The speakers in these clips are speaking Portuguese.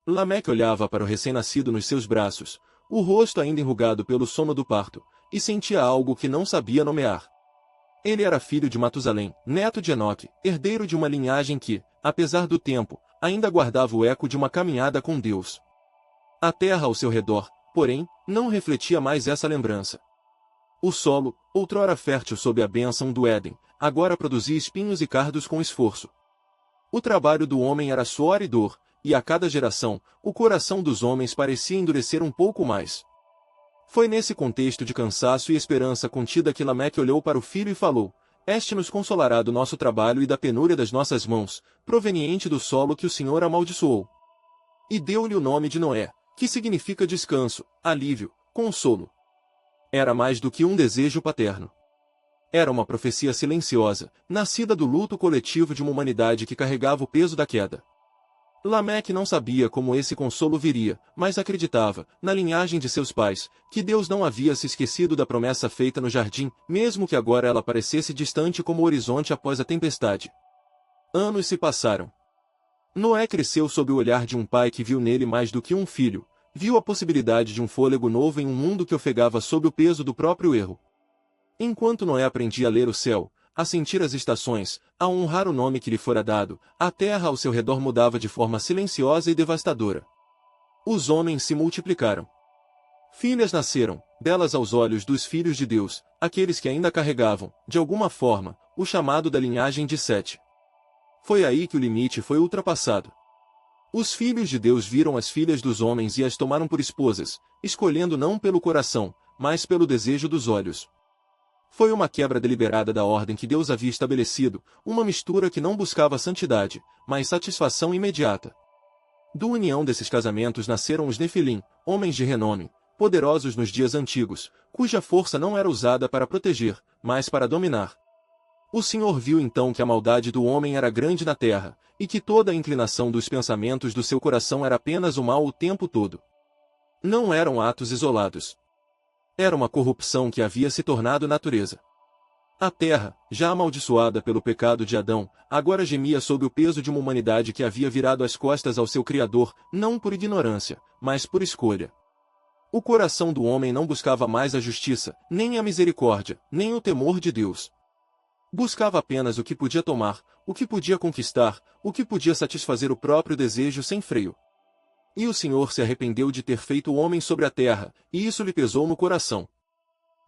Lameque olhava para o recém-nascido nos seus braços, o rosto ainda enrugado pelo sono do parto, e sentia algo que não sabia nomear. Ele era filho de Matusalém, neto de Enoque, herdeiro de uma linhagem que, apesar do tempo, ainda guardava o eco de uma caminhada com Deus. A terra ao seu redor, porém, não refletia mais essa lembrança. O solo, outrora fértil sob a bênção do Éden, agora produzia espinhos e cardos com esforço. O trabalho do homem era suor e dor, e a cada geração, o coração dos homens parecia endurecer um pouco mais. Foi nesse contexto de cansaço e esperança contida que Lameque olhou para o filho e falou: Este nos consolará do nosso trabalho e da penúria das nossas mãos, proveniente do solo que o Senhor amaldiçoou. E deu-lhe o nome de Noé, que significa descanso, alívio, consolo. Era mais do que um desejo paterno. Era uma profecia silenciosa, nascida do luto coletivo de uma humanidade que carregava o peso da queda. Lameque não sabia como esse consolo viria, mas acreditava, na linhagem de seus pais, que Deus não havia se esquecido da promessa feita no jardim, mesmo que agora ela parecesse distante como o horizonte após a tempestade. Anos se passaram. Noé cresceu sob o olhar de um pai que viu nele mais do que um filho, viu a possibilidade de um fôlego novo em um mundo que ofegava sob o peso do próprio erro. Enquanto Noé aprendia a ler o céu, a sentir as estações, a honrar o nome que lhe fora dado, a terra ao seu redor mudava de forma silenciosa e devastadora. Os homens se multiplicaram. Filhas nasceram, belas aos olhos dos filhos de Deus, aqueles que ainda carregavam, de alguma forma, o chamado da linhagem de Sete. Foi aí que o limite foi ultrapassado. Os filhos de Deus viram as filhas dos homens e as tomaram por esposas, escolhendo não pelo coração, mas pelo desejo dos olhos. Foi uma quebra deliberada da ordem que Deus havia estabelecido, uma mistura que não buscava santidade, mas satisfação imediata. Da união desses casamentos nasceram os Nefilim, homens de renome, poderosos nos dias antigos, cuja força não era usada para proteger, mas para dominar. O Senhor viu então que a maldade do homem era grande na terra, e que toda a inclinação dos pensamentos do seu coração era apenas o mal o tempo todo. Não eram atos isolados. Era uma corrupção que havia se tornado natureza. A terra, já amaldiçoada pelo pecado de Adão, agora gemia sob o peso de uma humanidade que havia virado as costas ao seu Criador, não por ignorância, mas por escolha. O coração do homem não buscava mais a justiça, nem a misericórdia, nem o temor de Deus. Buscava apenas o que podia tomar, o que podia conquistar, o que podia satisfazer o próprio desejo sem freio. E o Senhor se arrependeu de ter feito o homem sobre a terra, e isso lhe pesou no coração.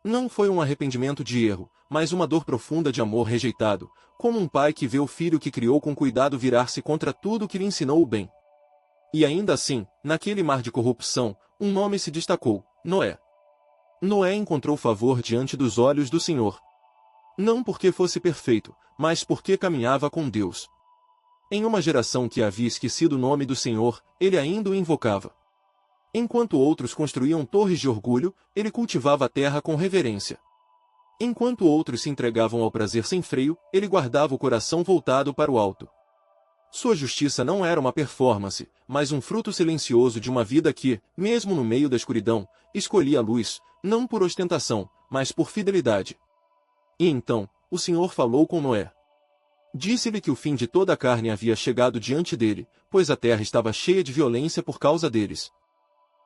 Não foi um arrependimento de erro, mas uma dor profunda de amor rejeitado, como um pai que vê o filho que criou com cuidado virar-se contra tudo que lhe ensinou o bem. E ainda assim, naquele mar de corrupção, um nome se destacou: Noé. Noé encontrou favor diante dos olhos do Senhor. Não porque fosse perfeito, mas porque caminhava com Deus. Em uma geração que havia esquecido o nome do Senhor, ele ainda o invocava. Enquanto outros construíam torres de orgulho, ele cultivava a terra com reverência. Enquanto outros se entregavam ao prazer sem freio, ele guardava o coração voltado para o alto. Sua justiça não era uma performance, mas um fruto silencioso de uma vida que, mesmo no meio da escuridão, escolhia a luz, não por ostentação, mas por fidelidade. E então, o Senhor falou com Noé. Disse-lhe que o fim de toda a carne havia chegado diante dele, pois a terra estava cheia de violência por causa deles.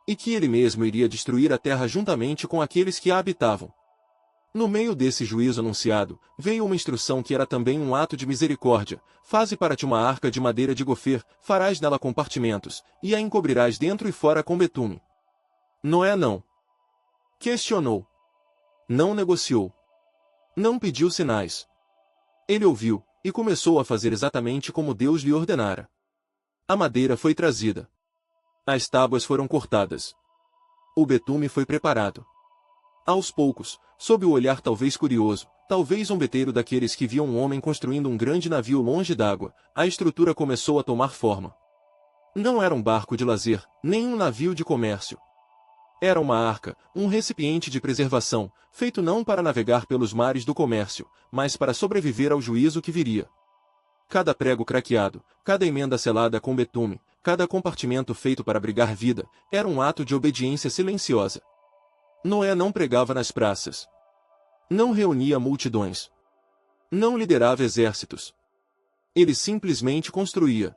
E que ele mesmo iria destruir a terra juntamente com aqueles que a habitavam. No meio desse juízo anunciado, veio uma instrução que era também um ato de misericórdia: faze para ti uma arca de madeira de gofer, farás nela compartimentos, e a encobrirás dentro e fora com betume. Noé não questionou. Não negociou. Não pediu sinais. Ele ouviu, e começou a fazer exatamente como Deus lhe ordenara. A madeira foi trazida. As tábuas foram cortadas. O betume foi preparado. Aos poucos, sob o olhar talvez curioso, talvez zombeteiro daqueles que viam um homem construindo um grande navio longe d'água, a estrutura começou a tomar forma. Não era um barco de lazer, nem um navio de comércio. Era uma arca, um recipiente de preservação, feito não para navegar pelos mares do comércio, mas para sobreviver ao juízo que viria. Cada prego craqueado, cada emenda selada com betume, cada compartimento feito para abrigar vida, era um ato de obediência silenciosa. Noé não pregava nas praças. Não reunia multidões. Não liderava exércitos. Ele simplesmente construía.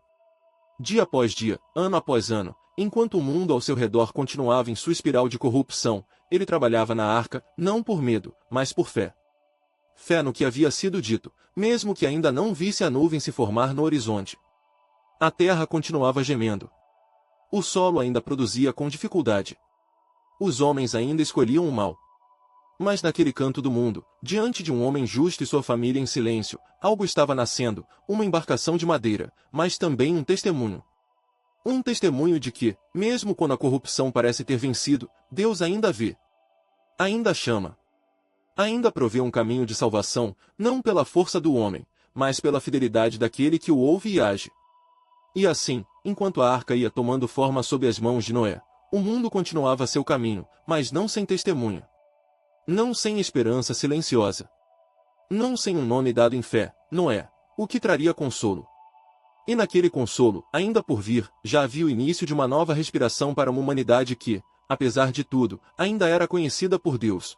Dia após dia, ano após ano, enquanto o mundo ao seu redor continuava em sua espiral de corrupção, ele trabalhava na arca, não por medo, mas por fé. Fé no que havia sido dito, mesmo que ainda não visse a nuvem se formar no horizonte. A terra continuava gemendo. O solo ainda produzia com dificuldade. Os homens ainda escolhiam o mal. Mas naquele canto do mundo, diante de um homem justo e sua família em silêncio, algo estava nascendo, uma embarcação de madeira, mas também um testemunho. Um testemunho de que, mesmo quando a corrupção parece ter vencido, Deus ainda vê. Ainda chama. Ainda provê um caminho de salvação, não pela força do homem, mas pela fidelidade daquele que o ouve e age. E assim, enquanto a arca ia tomando forma sob as mãos de Noé, o mundo continuava seu caminho, mas não sem testemunha. Não sem esperança silenciosa. Não sem um nome dado em fé, Noé, o que traria consolo. E naquele consolo, ainda por vir, já havia o início de uma nova respiração para uma humanidade que, apesar de tudo, ainda era conhecida por Deus,